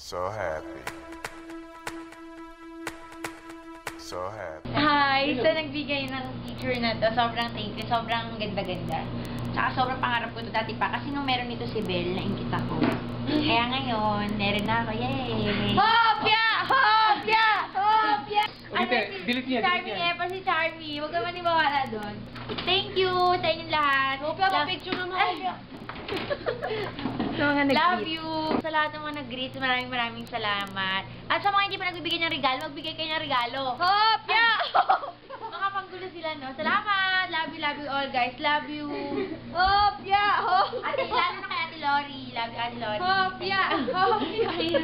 So happy. So happy. Hi! So, nagbigay ng picture na to. Sobrang thank you. Sobrang ganda-ganda. Tsaka sobrang pangarap ko to dati pa. Kasi nung meron nito si Belle, naingkit ako. Kaya ngayon, meron na ako. Yay! Hopya! Hopya! Hopya! Ulit, delete niya, delete Charmy, niya. pa si Charmy. Huwag ka maniwala doon. Thank you sa inyong lahat. Hopya, pa-picture naman. Love you! Sa lahat ng mga nag-greet, maraming salamat. At sa mga hindi pa nagbibigay ng regalo, magbigay kayo ng regalo. Hopya! Mga panggulo sila, no? Salamat! Love you all, guys. Love you! Hopya! Ate, lalo na kay Ate Lori. Love you, Ate Lori. Hopya! Hopya!